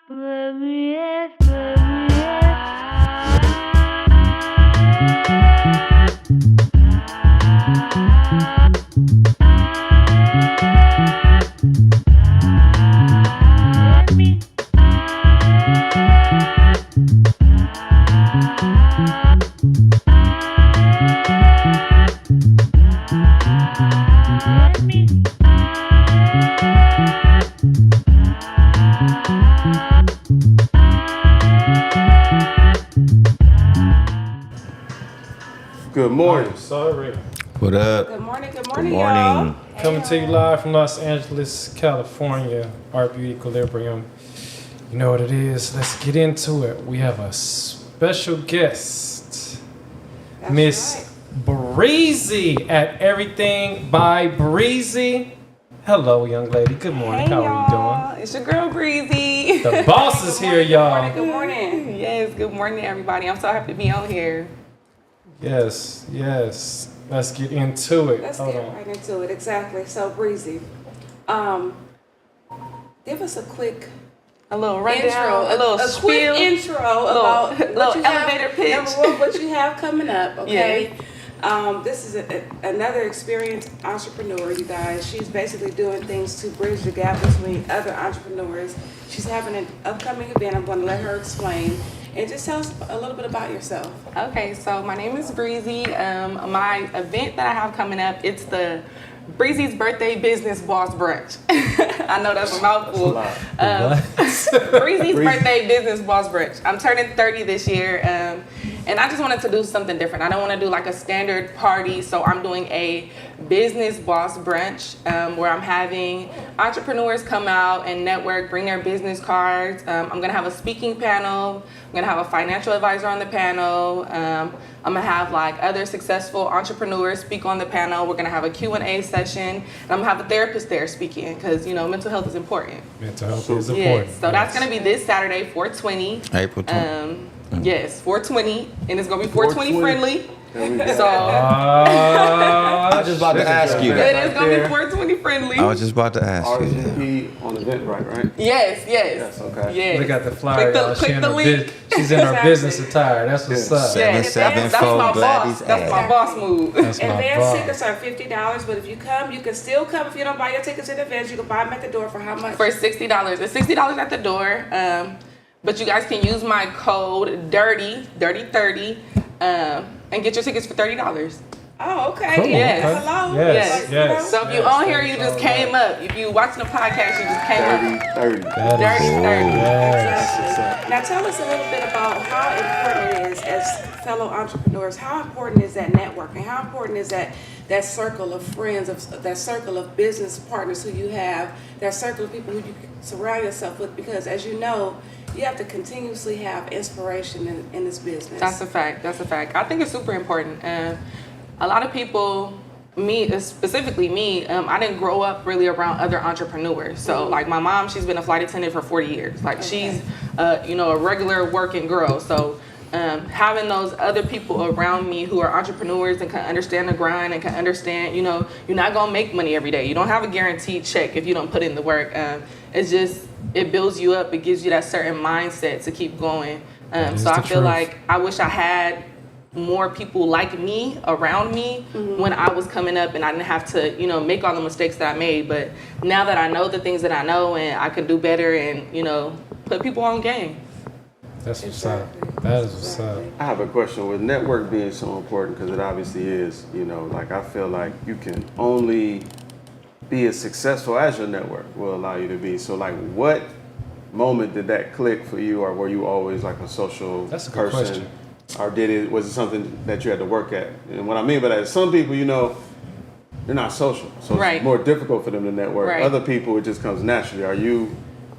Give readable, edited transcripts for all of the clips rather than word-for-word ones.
Good morning. I'm sorry. What up? Good morning, Morning. Coming to you live from Los Angeles, California, Art Beauty Equilibrium. You know what it is. Let's get into it. We have a special guest, Miss Breezy at Everything by Breezy. Hello, young lady. Good morning. How are you doing? It's your girl Breezy. The boss is here, y'all. Good morning. Yes, good morning, everybody. I'm so happy to be on here. Yes. Let's get into it. Let's get right into it. Exactly. So, Breezy, give us a little rundown, intro, a little quick spiel, intro about little elevator pitch. Number one, what you have coming up. Okay. Yeah. This is another experienced entrepreneur, you guys. She's basically doing things to bridge the gap between other entrepreneurs. She's having an upcoming event. I'm going to let her explain. And just tell us a little bit about yourself. Okay, so my name is Breezy. My event that I have coming up, it's the Breezy's Birthday Business Boss Brunch. I know that's a mouthful. Breezy's Birthday Business Boss Brunch. I'm turning 30 this year, and I just wanted to do something different. I don't want to do like a standard party, so I'm doing a business boss brunch where I'm having entrepreneurs come out and network, bring their business cards. I'm going to have a speaking panel. I'm going to have a financial advisor on the panel. I'm going to have like other successful entrepreneurs speak on the panel. We're going to have a Q&A session. And I'm going to have a therapist there speaking because, you know, mental health is important. Mental health is important. Yes, so that's going to be this Saturday, 4/20. April 20. Yes, 4/20, and it's gonna be 4/20 friendly. So I was just about to ask you. it is gonna be 4/20 friendly. I was just about to ask you. RSVP on Eventbrite, right? Yes. Yes, okay. Yes. Look at the flyer, y'all. Click the link. She's in her business attire. That's what's up. 774 my Gladys boss. That's my boss move. That's my Advance boss. tickets are $50, but if you come, you can still come. If you don't buy your tickets in advance, you can buy them at the door for how much? For $60. It's $60 at the door. But you guys can use my code DIRTY30, and get your tickets for $30. Oh, okay. Cool. Yes. Okay. Hello. Yes. You know? So if you on here, you just came up. If you watching the podcast, you just came up. 30. Dirty 30. Yes. Now tell us a little bit about how important it is as fellow entrepreneurs. How important is that networking? How important is that circle of friends, that circle of business partners who you have, that circle of people who you surround yourself with? Because as you know, you have to continuously have inspiration in this business. That's a fact. I think it's super important. A lot of people, specifically me, I didn't grow up really around other entrepreneurs. So like my mom, she's been a flight attendant for 40 years. Like she's, a regular working girl. So having those other people around me who are entrepreneurs and can understand the grind and can understand, you're not going to make money every day. You don't have a guaranteed check if you don't put in the work. It builds you up. It gives you that certain mindset to keep going. So I feel like I wish I had more people like me around me when I was coming up and I didn't have to, make all the mistakes that I made. But now that I know the things that I know and I can do better and, put people on game. That's what's up. That is what's up. I have a question. With network being so important, because it obviously is, I feel like you can only be as successful as your network will allow you to be. So what moment did that click for you, or were you always like a social That's a good person? question. Or was it something that you had to work at? And what I mean by that is some people, they're not social. So it's more difficult for them to network. Right. Other people, it just comes naturally. Are you?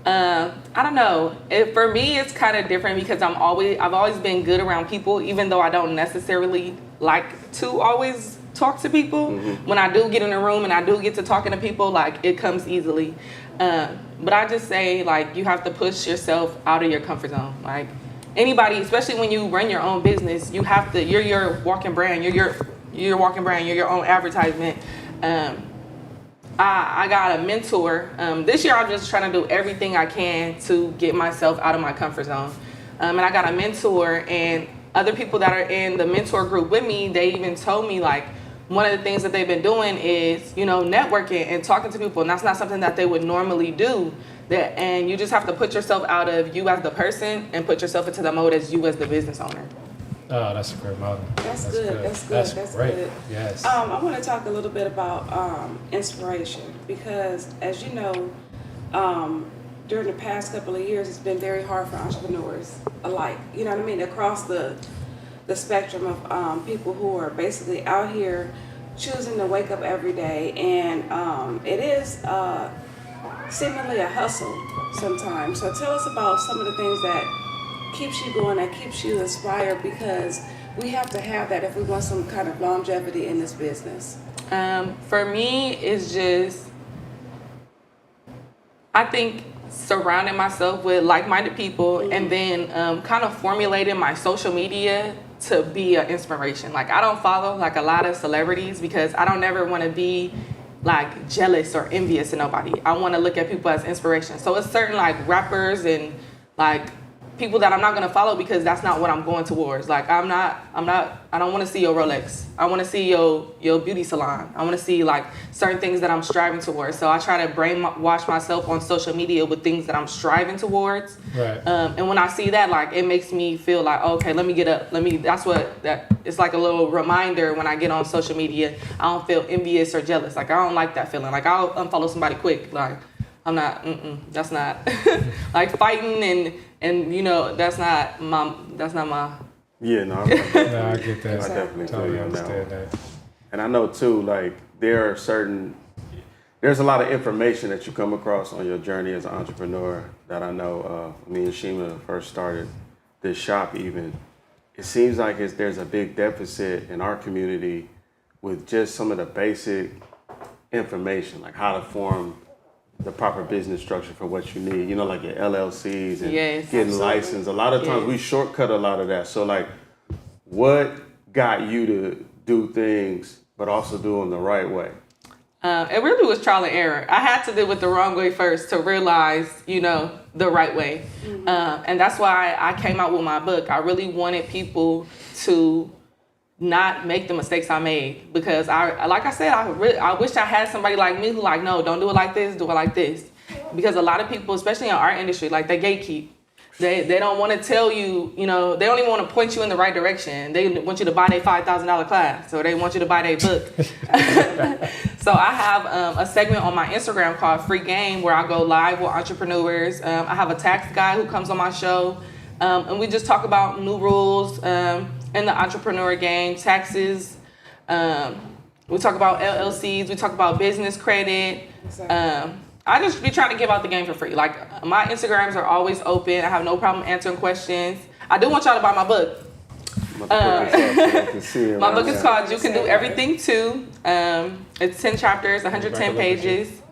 I don't know. For me, it's kind of different because I've always been good around people, even though I don't necessarily like to always talk to people. Mm-hmm. When I do get in a room and I do get to talking to people, it comes easily. But I just say, you have to push yourself out of your comfort zone. Anybody, especially when you run your own business, you have to. You're your walking brand. You're your walking brand. You're your own advertisement. I got a mentor. This year I'm just trying to do everything I can to get myself out of my comfort zone. And I got a mentor, and other people that are in the mentor group with me, they even told me like one of the things that they've been doing is, you know, networking and talking to people. And that's not something that they would normally do. And you just have to put yourself out of you as the person and put yourself into the mode as you as the business owner. Oh, that's a great model. That's good. That's great. good. Yes. I want to talk a little bit about inspiration, because as you know, during the past couple of years, it's been very hard for entrepreneurs alike. You know what I mean? Across the spectrum of people who are basically out here choosing to wake up every day, and it is seemingly a hustle sometimes. So tell us about some of the things that keeps you going, that keeps you inspired, because we have to have that if we want some kind of longevity in this business. For me, it's just, I think surrounding myself with like-minded people, and then kind of formulating my social media to be an inspiration. Like, I don't follow like a lot of celebrities because I don't ever want to be like jealous or envious of nobody. I want to look at people as inspiration. So it's certain like rappers and like people that I'm not gonna follow because that's not what I'm going towards. Like I don't want to see your Rolex. I want to see your beauty salon. I want to see like certain things that I'm striving towards. So I try to brainwash myself on social media with things that I'm striving towards. Right. And when I see that, like it makes me feel like, okay, let me get up. It's like a little reminder when I get on social media. I don't feel envious or jealous. Like I don't like that feeling. Like I'll unfollow somebody quick. Like I'm not, that's not like fighting and you know, that's not my. Yeah, no, No, I get that. I definitely feel Totally you on that understand one. that. And I know too, like there's a lot of information that you come across on your journey as an entrepreneur that I know, me and Shima first started this shop even. It seems like there's a big deficit in our community with just some of the basic information, like how to form the proper business structure for what you need, you know, like your LLCs and Yes, getting absolutely. licensed. A lot of times we shortcut a lot of that. So like, what got you to do things, but also do them the right way? It really was trial and error. I had to do it the wrong way first to realize, you know, the right way. And that's why I came out with my book. I really wanted people to not make the mistakes I made, because I wish I had somebody like me who like, no, don't do it like this, do it like this. Because a lot of people, especially in our industry, like they gatekeep. They don't want to tell you, you know, they don't even want to point you in the right direction. They want you to buy their $5,000 class, or they want you to buy their book. So I have a segment on my Instagram called Free Game, where I go live with entrepreneurs. I have a tax guy who comes on my show, and we just talk about new rules in the entrepreneur game, taxes. We talk about LLCs. We talk about business credit. I just be trying to give out the game for free. Like my Instagrams are always open. I have no problem answering questions. I do want y'all to buy my book. My book is called You Can Do Everything Too. It's 10 chapters, 110 pages.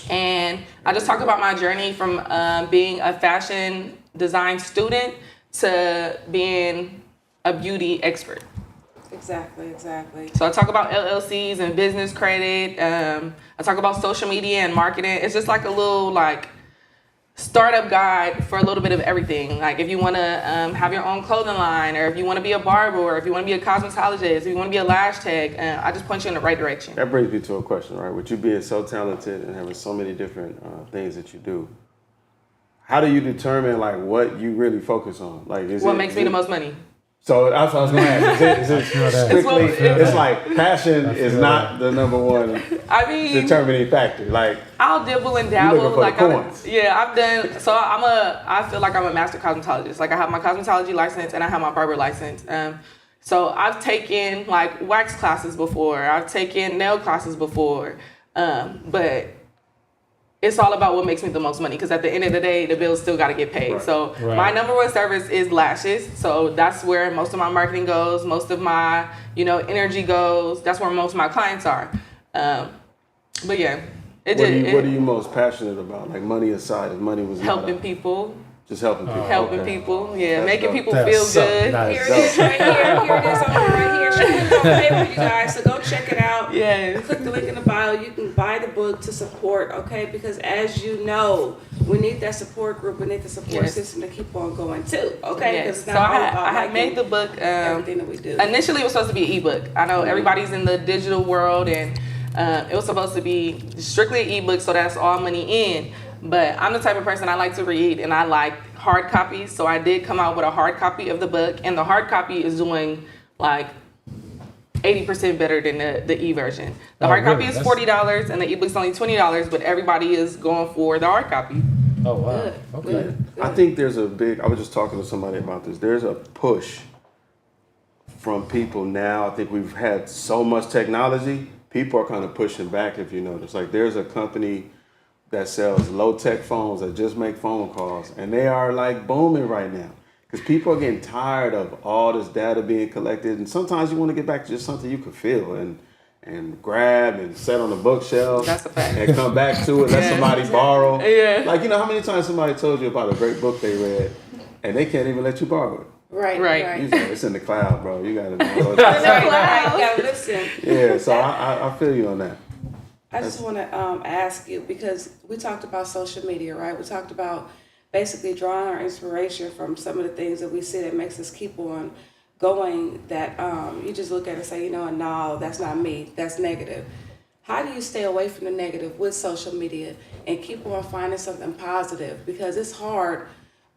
And I just talk about my journey from being a fashion design student to being a beauty expert. Exactly. So I talk about LLCs and business credit. I talk about social media and marketing. It's just like a little like startup guide for a little bit of everything. Like if you want to have your own clothing line, or if you want to be a barber, or if you want to be a cosmetologist, if you want to be a lash tech, I just point you in the right direction. That brings me to a question, right? With you being so talented and having so many different things that you do, how do you determine like what you really focus on? Like, What makes me the most money? So that's what I was going to ask. Is it strictly, it's like passion is not the number one determining factor. Like I'll dibble and you dabble. looking for Like the coins. I've done. So I feel like I'm a master cosmetologist. Like I have my cosmetology license and I have my barber license. So I've taken like wax classes before. I've taken nail classes before. But it's all about what makes me the most money, because at the end of the day, the bills still got to get paid. Right. So Right. my number one service is lashes. So that's where most of my marketing goes, most of my, you know, energy goes. That's where most of my clients are. But yeah, What are you most passionate about? Like money aside, if money was not helping people. Just helping people. Helping Okay. people, yeah, That's making dope. people That's feel so good. nice. Here it is right here. Here it is on right here. Shima's on paper, you guys. So go check it out. Yes. Click the link in the bio. You can buy the book to support, okay? Because as you know, we need that support group. We need the support Yes. system to keep on going too, okay? Because Yes. it's So not all I about had made the book. everything that we do. Initially, it was supposed to be an ebook. I know everybody's in the digital world, and it was supposed to be strictly an ebook, so that's all money in. But I'm the type of person, I like to read, and I like hard copies. So I did come out with a hard copy of the book, and the hard copy is doing like 80% better than the e-version. The hard copy is $40, and the ebook's only $20, but everybody is going for the hard copy. Oh wow. Good. Okay. Good. I think there's a big, I was just talking to somebody about this. There's a push from people now. I think we've had so much technology. People are kind of pushing back, if you notice. Like there's a company that sells low-tech phones that just make phone calls, and they are like booming right now. Because people are getting tired of all this data being collected, and sometimes you want to get back to just something you can feel and grab and set on the bookshelf. That's a fact. And come back to it, let Yeah. somebody borrow. Yeah. Like, you know how many times somebody told you about a great book they read, and they can't even let you borrow it? Right, Right. right. You say, it's in the cloud, bro. You gotta know. That's right. You gotta listen. Yeah, so I feel you on that. I just want to ask you, because we talked about social media, right? We talked about basically drawing our inspiration from some of the things that we see that makes us keep on going, that you just look at it and say, you know, no, that's not me, that's negative. How do you stay away from the negative with social media and keep on finding something positive? Because it's hard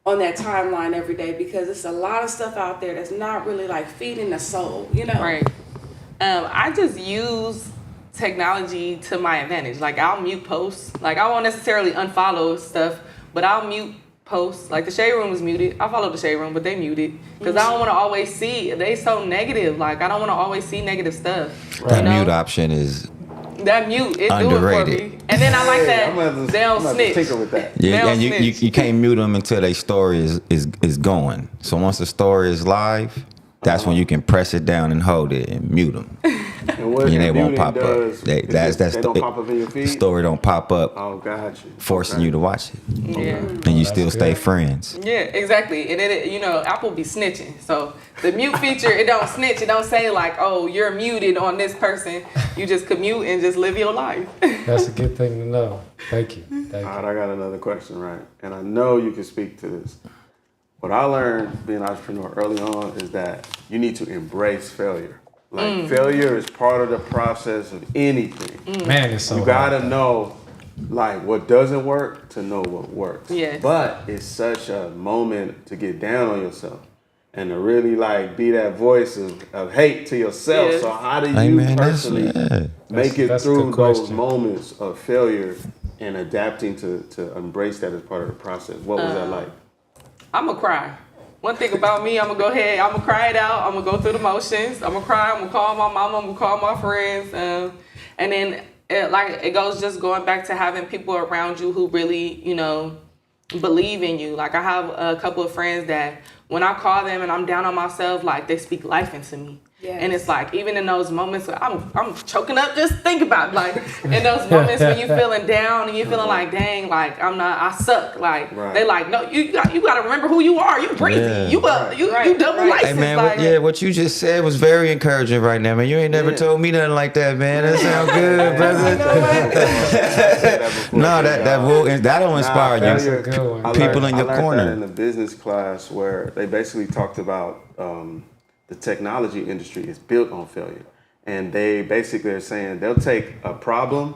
on that timeline every day, because it's a lot of stuff out there that's not really like feeding the soul, you know? Right. I just use technology to my advantage. Like I'll mute posts. Like I won't necessarily unfollow stuff, but I'll mute posts. Like the Shade Room is muted. I follow the Shade Room, but they muted because I don't want to always see. They so negative. Like I don't want to always see negative stuff. That you know? mute option is That mute, it do it for underrated. me. And then I like that I'm gonna have to, they don't I'm gonna have to snitch. tinker with that. yeah, They'll and snitch. you can't mute them until their story is going. So once the story is live, that's when you can press it down and hold it and mute them. And what And they the won't muting pop does up. They is they don't pop up in your The feed? story don't pop up, Oh, got you. forcing you to watch it, Yeah. and you still that's stay good. friends. Yeah, exactly. And it, you know, Apple be snitching. So the mute feature, it don't snitch. It don't say like, oh, you're muted on this person. You just commute and just live your life. That's a good thing to know. Thank you. Thank All you. right, I got another question, right? And I know you can speak to this. What I learned being an entrepreneur early on is that you need to embrace failure. Like failure is part of the process of anything. Man, it's so You gotta know like what doesn't work to know what works. Yes. But it's such a moment to get down on yourself and to really like be that voice of hate to yourself. Yes. So how do you Hey, man, that's- personally yeah. make it That's a through good those question. moments of failure and adapting to embrace that as part of the process? What was that like? I'm going to cry. One thing about me, I'm going to go ahead, I'm going to cry it out. I'm going to go through the motions. I'm going to cry. I'm going to call my mama. I'm going to call my friends. And then it goes just going back to having people around you who really, you know, believe in you. Like I have a couple of friends that when I call them and I'm down on myself, like they speak life into me. Yes. And it's like, even in those moments where I'm choking up, just think about it. Like in those moments when you're feeling down and you're feeling like, dang, like I suck. Like Right. they like, no, you got to remember who you are. You Breezy. Yeah. You double Right. license. Hey man, like, what you just said was very encouraging right now, man. You ain't never Yeah. told me nothing like that, man. That sound good, brother. No, that'll inspire Nah, you. failure- That's a good one. I People learned- in your I learned corner. that in a business class where they basically talked about the technology industry is built on failure. And they basically are saying they'll take a problem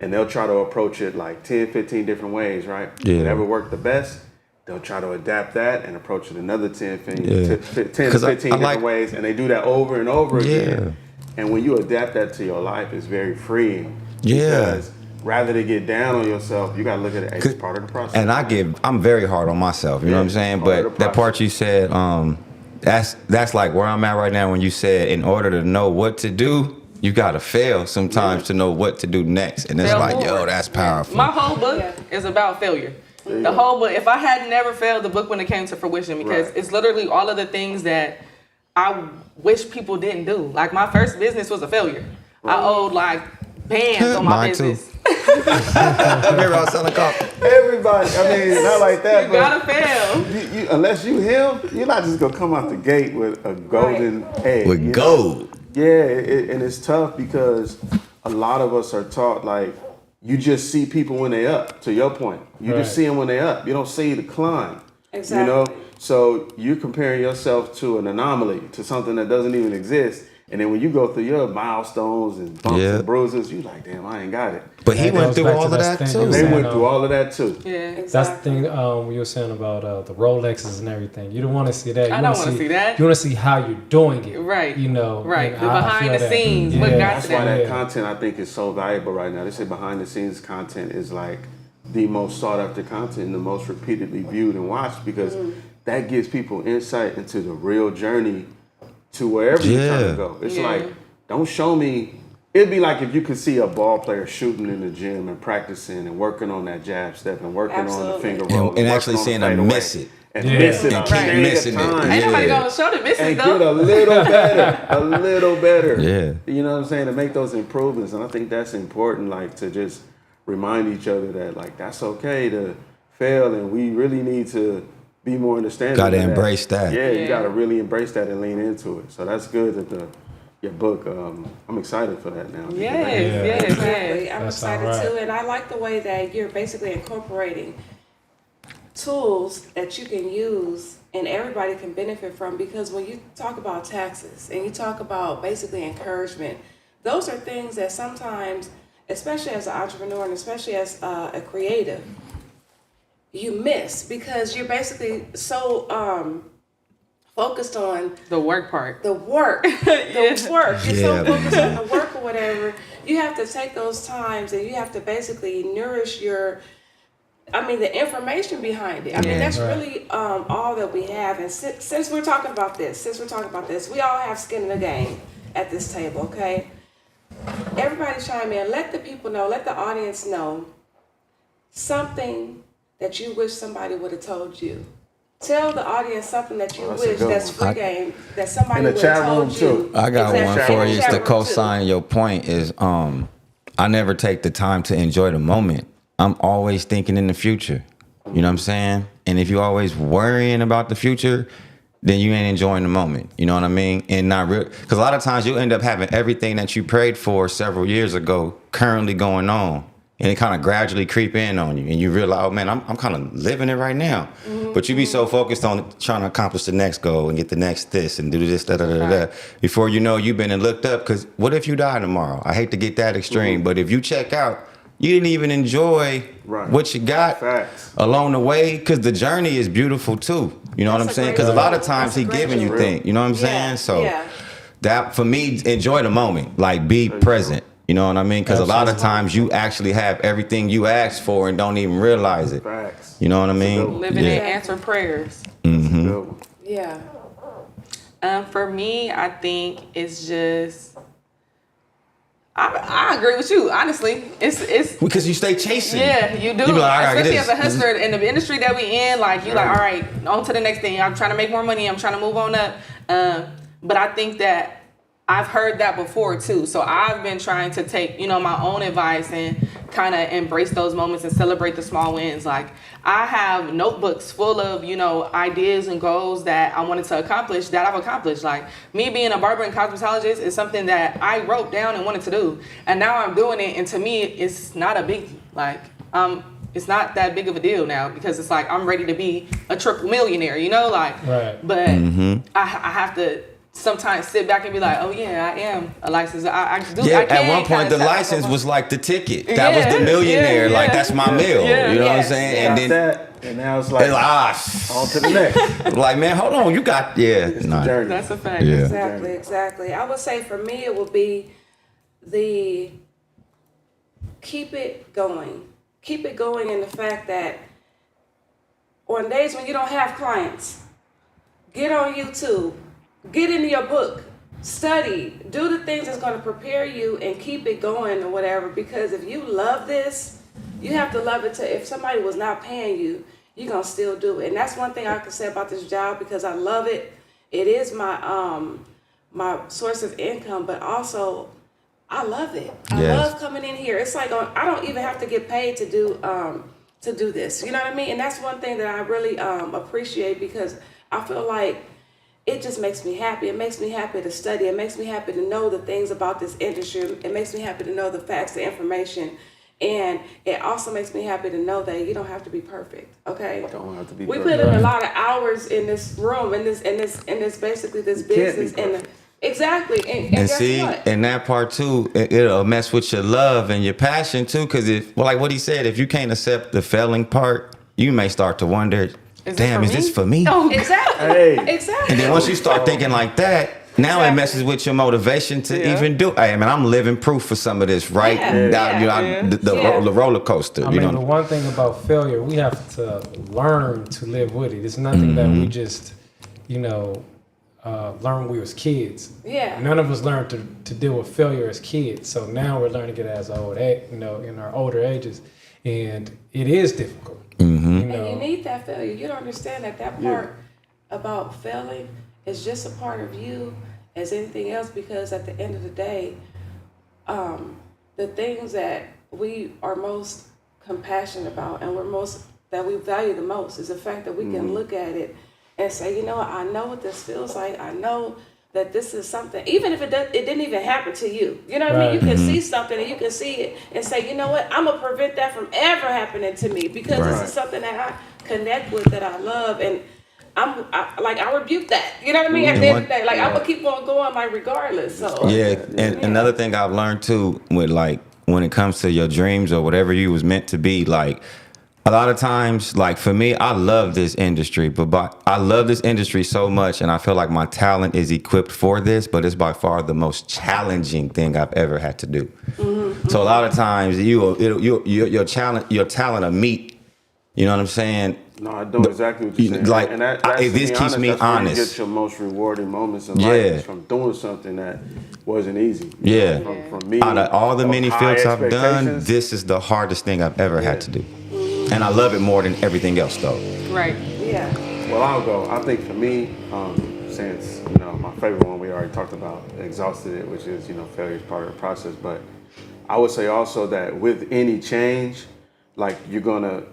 and they'll try to approach it like 10, 15 different ways, right? Yeah. Whatever worked the best, they'll try to adapt that and approach it another 10, 15, Yeah. 10 to 'Cause I 15 different like- ways. And they do that over and over Yeah. again. And when you adapt that to your life, it's very freeing. Yeah. Because rather than get down on yourself, you got to look at it as part of the process. And I'm very hard on myself. You know what I'm saying? part of But the that part process. you said, that's like where I'm at right now. When you said, in order to know what to do, you gotta fail sometimes to know what to do next. And it's Fail like, yo, forward. that's powerful. My whole book Yeah. is about failure. The whole book. If I had never failed, the book wouldn't have came to fruition because Right. it's literally all of the things that I wish people didn't do. Like my first business was a failure. I owed like bands on my Mine too. business. Remember I was selling coffee. Everybody, I mean, not like that, You but gotta fail. you, unless you him, you're not just gonna come out the gate with a golden egg. With you know? gold. Yeah, and it's tough because a lot of us are taught like you just see people when they up. To your point, you Right. just see them when they up. You don't see the climb. Exactly. You know, so you're comparing yourself to an anomaly, to something that doesn't even exist. And then when you go through your milestones and bumps Yeah. and bruises, you like, damn, I ain't got it. But he That went goes through back to all of that that thing too. you They said, went through all of that too. Yeah. That's Exactly. the thing you were saying about the Rolexes and everything. You don't want to see that. I You don't wanna wanna see that. You want to see how you're doing it. Right. You know. Right. and The I behind feel the that. scenes, what Yeah. got That's to why that. that Yeah. content I think is so valuable right now. They say behind the scenes content is like the most sought after content and the most repeatedly viewed and watched because that gives people insight into the real journey to wherever you're trying Yeah. to go. It's Yeah. like, don't show me. It'd be like if you could see a ball player shooting in the gym and practicing and working on that jab step and working on the Absolutely. finger And- roll and working actually on the seeing them fadeaway. miss it. And Yeah. miss it And a keep big missing it. time. Ain't nobody Yeah. gonna show the misses And though. get a little better, a little better. Yeah. You know what I'm saying? To make those improvements. And I think that's important, like to just remind each other that like that's okay to fail and we really need to be more understanding. Gotta of that. embrace that. Yeah, you Yeah. gotta really embrace that and lean into it. So that's good that your book, I'm excited for that now. Yes. Exactly. I'm That's excited all right. too, and I like the way that you're basically incorporating tools that you can use and everybody can benefit from because when you talk about taxes and you talk about basically encouragement, those are things that sometimes, especially as an entrepreneur and especially as a creative, you miss because you're basically so focused on The work part. the work, the work. You're Yeah. so focused on the work or whatever. You have to take those times and you have to basically nourish the information behind it. I mean, Yeah. that's Right. really all that we have. And since we're talking about this, we all have skin in the game at this table, okay? Everybody chime in. Let the people know, let the audience know something that you wish somebody would have told you. Tell the audience something that you Oh, that's a wish good that's one. free game that somebody In the would chat have told room, you. too. I got Exactly. one In for the you chat to room, too. co-sign your point is I never take the time to enjoy the moment. I'm always thinking in the future. You know what I'm saying? And if you're always worrying about the future, then you ain't enjoying the moment. You know what I mean? And not real, because a lot of times you'll end up having everything that you prayed for several years ago currently going on. And it kind of gradually creep in on you. And you realize, oh man, I'm kind of living it right now. But you be so focused on trying to accomplish the next goal and get the next this and do this, da da da da. Da. Before you know, you've been and looked up. Because what if you die tomorrow? I hate to get that extreme. But if you check out, you didn't even enjoy Right. what you got Facts. along the way. Because the journey is beautiful too. You know what I'm That's a saying? great Because a lot of joke. times That's a he great giving you joke. things. You know what I'm Yeah, saying? So yeah. that for me, enjoy the moment. Like be present. You know what I mean? Because a lot of times you actually have everything you asked for and don't even realize it. Facts. You know what I That's a good mean? one. Living Yeah. and answer prayers. That's a good one. Yeah. For me, I think it's just. I agree with you. Honestly, it's Because you stay chasing. yeah, you do. You be like, I gotta Especially get as this. a hustler in the industry that we in, like you like, all right, on to the next thing. I'm trying to make more money. I'm trying to move on up. But I think that I've heard that before too. So I've been trying to take, my own advice and kind of embrace those moments and celebrate the small wins. Like I have notebooks full of, ideas and goals that I wanted to accomplish that I've accomplished. Like me being a barber and cosmetologist is something that I wrote down and wanted to do. And now I'm doing it. And to me, it's not a big, it's not that big of a deal now because it's like I'm ready to be a triple millionaire, Right. But I have to sometimes sit back and be like, oh yeah, I am a licensed. I do. Yeah, I can at one point kinda the tap license myself was like the ticket. That Yeah, was the millionaire. yeah, Like yeah. that's my meal. Yeah. You know what I'm Yes, saying? yeah. And Got then that, and now it's like it's on to the next. like, man, hold on, you got It's the nah. journey. That's a fact. Yeah. Exactly. I would say for me, it would be the keep it going. Keep it going in the fact that on days when you don't have clients, get on YouTube, get into your book, study, do the things that's going to prepare you and keep it going or whatever. Because if you love this, you have to love it too. If somebody was not paying you, you're going to still do it. And that's one thing I can say about this job because I love it. It is my my source of income, but also I love it. I Yes. love coming in here. It's like I don't even have to get paid to do this. You know what I mean? And that's one thing that I really appreciate, because I feel like it just makes me happy. It makes me happy to study. It makes me happy to know the things about this industry. It makes me happy to know the facts, the information. And it also makes me happy to know that you don't have to be perfect. Okay. Don't have to be We perfect. put in a lot of hours in this room, in this basically this You can't be business, and perfect. exactly. And And guess see, what? and that part too, it'll mess with your love and your passion too. Because like what he said, if you can't accept the failing part, you may start to wonder, damn, is this for me? Oh, Exactly. Hey. Exactly. And then once you start thinking like that, now it Exactly. messes with your motivation to Yeah. even do. Hey, man, I'm living proof for some of this right Yeah. down, you know, Yeah. the roller coaster. I you mean, know, the one thing about failure, we have to learn to live with it. It's nothing that we just, learn when we was kids. Yeah. None of us learned to deal with failure as kids. So now we're learning it as in our older ages, and it is difficult. Mm-hmm. And you need that failure. You don't understand that part about failing is just a part of you as anything else, because at the end of the day, the things that we are most compassionate about and that we value the most is the fact that we can look at it and say, you know what, I know what this feels like. I know that this is something, even if it didn't even happen to you. You know what I mean? You can see something and you can see it and say, you know what, I'm gonna prevent that from ever happening to me, because this is something that I connect with, that I love, and I rebuke that. You know what I mean? At the end of the day, I'm gonna keep on going, regardless. So Yeah, and another thing I've learned too, with when it comes to your dreams or whatever you was meant to be, a lot of times, for me, I love this industry, but I love this industry so much, and I feel like my talent is equipped for this, but it's by far the most challenging thing I've ever had to do. So a lot of times, your talent will meet. You know what I'm saying? No, I know exactly what you're saying. Like, and that's, if to this be keeps me that's where honest. you get your most rewarding moments in life, Yeah. is from doing something that wasn't easy. Yeah. From me. Out of all the many high fields I've done, expectations. this is the hardest thing I've ever had to do. And I love it more than everything else, though. right. yeah. Well, I'll go. I think for me, since my favorite one we already talked about, exhausted it, which is failure is part of the process. But I would say also that with any change, you're gonna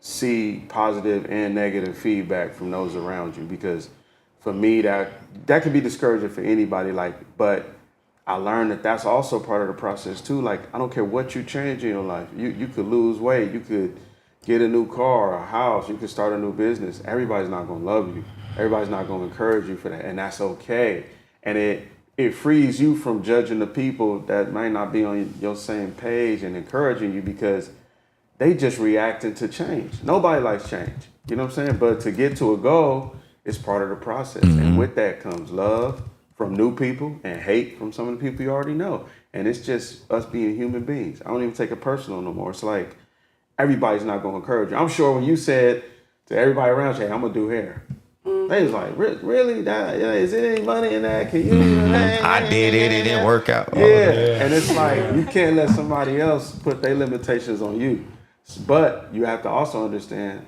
see positive and negative feedback from those around you, because for me that can be discouraging for anybody. But I learned that that's also part of the process too. I don't care what you change in your life. You could lose weight. You could get a new car, a house. You could start a new business. Everybody's not going to love you. Everybody's not going to encourage you for that. And that's okay. And it frees you from judging the people that might not be on your same page and encouraging you, because they just reacting to change. Nobody likes change. You know what I'm saying? But to get to a goal is part of the process. And with that comes love from new people and hate from some of the people you already know. And it's just us being human beings. I don't even take it personal no more. It's everybody's not going to encourage you. I'm sure when you said to everybody around you, hey, I'm going to do hair. They was like, really? Is there any money in that? Can you? I did it. It didn't work out. Yeah. And it's you can't let somebody else put their limitations on you. But you have to also understand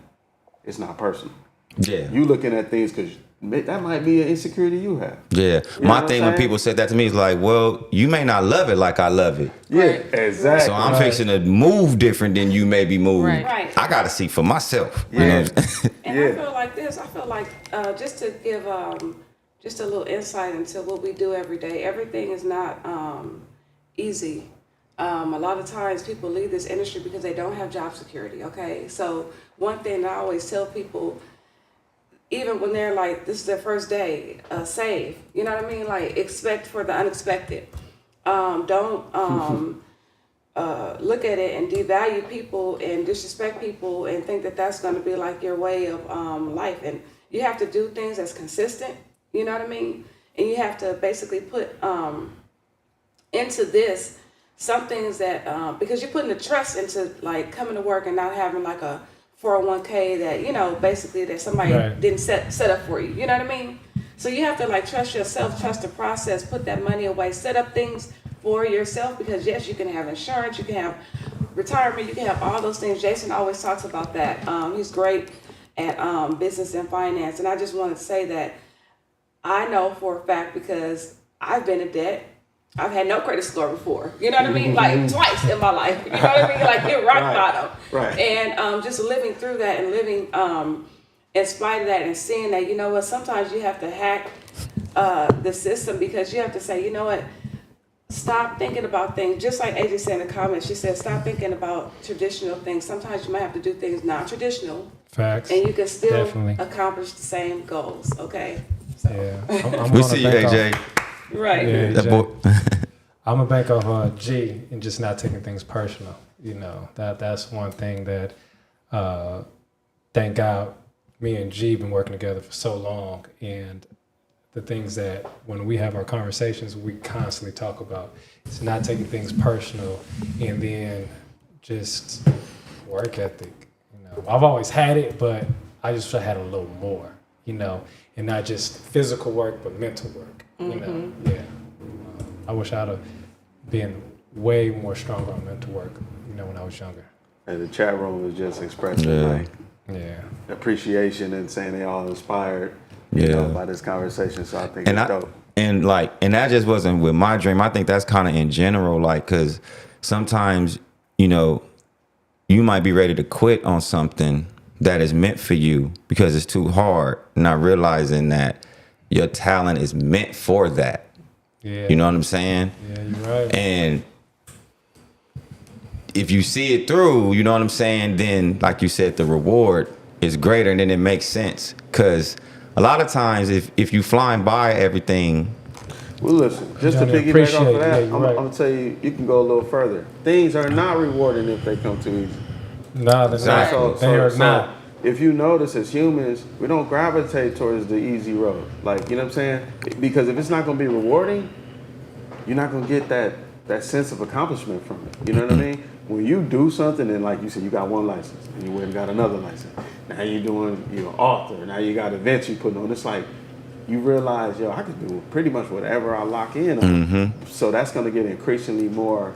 it's not personal. Yeah. You looking at things because that might be an insecurity you have. Yeah. You know My what thing I'm when saying? people said that to me is well, you may not love it like I love it. Yeah, Right. exactly. So I'm fixing to move different than you may be moved. Right. I got to see for myself. Yeah. You know? And Yeah. I feel like this. I feel like just to give just a little insight into what we do every day. Everything is not easy. A lot of times people leave this industry because they don't have job security. Okay, so one thing that I always tell people, even when they're this is their first day, save. You know what I mean? Expect for the unexpected. Don't look at it and devalue people and disrespect people and think that that's going to be your way of life. And you have to do things that's consistent. You know what I mean? And you have to basically put into this some things that because you're putting the trust into coming to work and not having a 401k that basically that somebody didn't set up for you. You know what I mean? So you have to trust yourself, trust the process, put that money away, set up things for yourself, because yes, you can have insurance, you can have retirement, you can have all those things. Jason always talks about that. He's great at business and finance, and I just want to say that I know for a fact, because I've been in debt. I've had no credit score before. You know what I mean? Like twice in my life. You know what I mean? Like hit rock bottom. Right. And just living through that and living in spite of that and seeing that, you know what, sometimes you have to hack the system because you have to say, you know what, stop thinking about things. Just like AJ said in the comments, she said, stop thinking about traditional things. Sometimes you might have to do things non-traditional. Facts. And you can still Definitely. accomplish the same goals, okay? Yeah. I'm We gonna see you, bank AJ. off- Right. Yeah, That AJ. boy. I'm a bank of G and just not taking things personal. You know, that's one thing that thank God me and G been working together for so long, and the things that when we have our conversations we constantly talk about. It's not taking things personal, and then just work ethic. You know, I've always had it, but I just had a little more. You know, and not just physical work, but mental work. You know, yeah. I wish I'd have been way more stronger on mental work, you know, when I was younger. And the chat room is just expressing Yeah. like Yeah. appreciation and saying they all inspired, you know, Yeah. by this conversation. So I think And it's I dope. and like and that just wasn't with my dream. I think that's kind of in general, like, because sometimes, you know, you might be ready to quit on something that is meant for you because it's too hard, not realizing that your talent is meant for that. Yeah. You know what I'm saying? Yeah, you're right. And if you see it through, you know what I'm saying, then like you said, the reward is greater, and then it makes sense. Because a lot of times if you flying by everything, Well, listen, just to Johnny, piggyback appreciate off it. of that, Yeah, you're I'm right. gonna tell you, you can go a little further. Things are not rewarding if they come too easy. No, they're Exactly. not. They are not. If you notice, as humans, we don't gravitate towards the easy road. Like, you know what I'm saying? Because if it's not gonna be rewarding, you're not gonna get that sense of accomplishment from it. You know what I mean? When you do something and like you said, you got one license and you went and got another license. Now you're doing, you're an author. Now you got events you putting on. It's like you realize, yo, I can do pretty much whatever I lock in on. So that's gonna get increasingly more,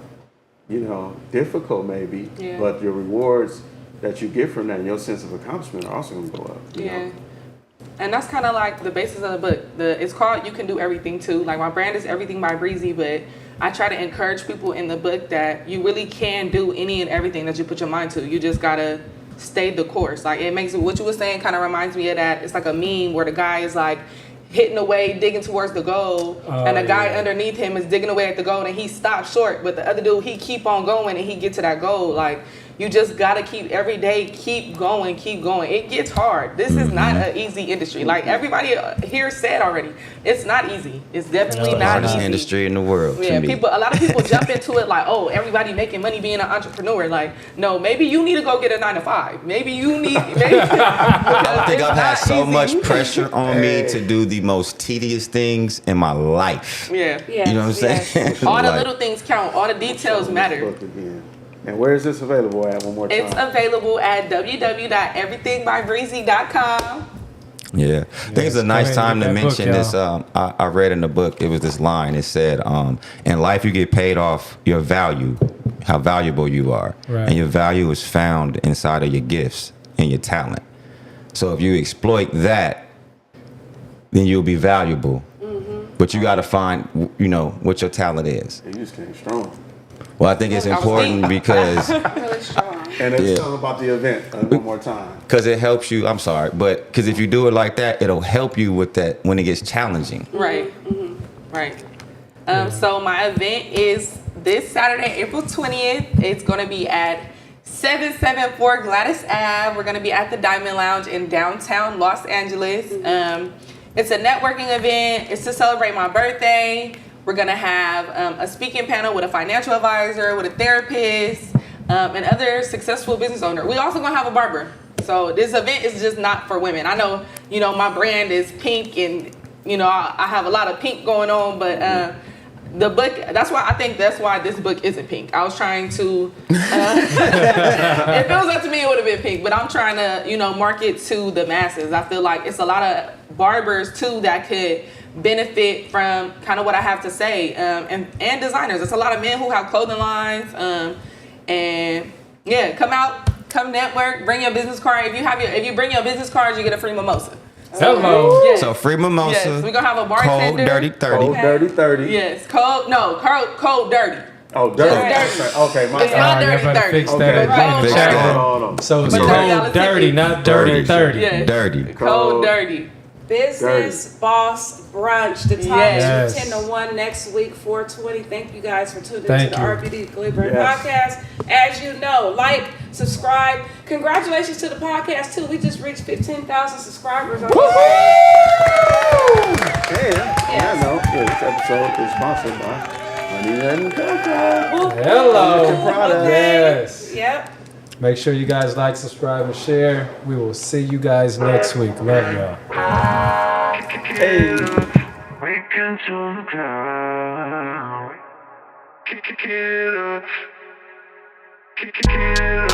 you know, difficult maybe. Yeah. But your rewards that you get from that and your sense of accomplishment are also gonna go up. You Yeah. know? And that's kind of like the basis of the book. It's called You Can Do Everything Too. Like my brand is Everything by Breezy, but I try to encourage people in the book that you really can do any and everything that you put your mind to. You just gotta stay the course. Like it makes what you were saying kind of reminds me of that. It's like a meme where the guy is like hitting away, digging towards the goal, and the guy underneath him is digging away at the goal, and he stops short. But the other dude, he keep on going, and he get to that goal. Like you just gotta keep every day, keep going, keep going. It gets hard. This is not an easy industry. Like everybody here said already, it's not easy. It's definitely not hardest easy. industry in the world. Yeah, to me. a lot of people jump into it like, oh, everybody making money being an entrepreneur. Like, no, maybe you need to go get a 9-to-5. Maybe you need. Maybe, I think I've had so much pressure on me to do the most tedious things in my life. Yeah. Yes, You know what I'm yes. saying? All the Like, little things count. All the details matter. Book again. And where is this available at one more time? It's available at www.everythingbybreezy.com. Yeah, I think it's a go nice ahead time and to get that book, mention this. y'all. I read in the book, it was this line. It said, in life you get paid off your value, how valuable you are. Right. And your value is found inside of your gifts and your talent. So if you exploit that, then you'll be valuable. But you got to find, you know, what your talent is. You just came strong. Well, I think it's important because Really strong. And it's Yeah. talking about the event one more time. it helps you. I'm sorry, but because if you do it like that, it'll help you with that when it gets challenging. Right. Right. So my event is this Saturday, April 20th. It's going to be at 774 Gladys Ave. We're going to be at the Diamond Lounge in downtown Los Angeles. It's a networking event. It's to celebrate my birthday. We're going to have a speaking panel with a financial advisor, with a therapist, and other successful business owner. We also going to have a barber. So this event is just not for women. I know, you know, my brand is pink and, you know, I have a lot of pink going on, but the book, that's why this book isn't pink. I was trying to, if it was up to me, it would have been pink, but I'm trying to, you know, market to the masses. I feel like it's a lot of barbers too that could benefit from kind of what I have to say, and designers. It's a lot of men who have clothing lines, and yeah, come out, come network, bring your business card. If you bring your business cards, you get a free mimosa. Hello. Yes. So free mimosa. Yes, we're gonna have a Cold bartender. dirty 30. Cold dirty 30. Yes, cold dirty. Oh, dirty. Just Okay, my It's bad. not you dirty better 30. fix Okay. that again in Fix chat that. room. Hold on. So it's But cold dirty, not dirty 30. Yes. Dirty. Cold dirty. Business Boss Brunch, the talk Yes. show 10 to 1 next week, 420. Thank you guys for tuning Thank into the you. RBD Equilibrium Yes. podcast. As you know, like, subscribe. Congratulations to the podcast, too. We just reached 15,000 subscribers. On I know. Yeah, this episode is sponsored by Honey and Cocoa. Hello. Get your product. Yes. Yep. Make sure you guys like, subscribe, and share. We will see you guys next week. Love y'all. Hey. We can turn the cloud. Kick it up. Kick it up.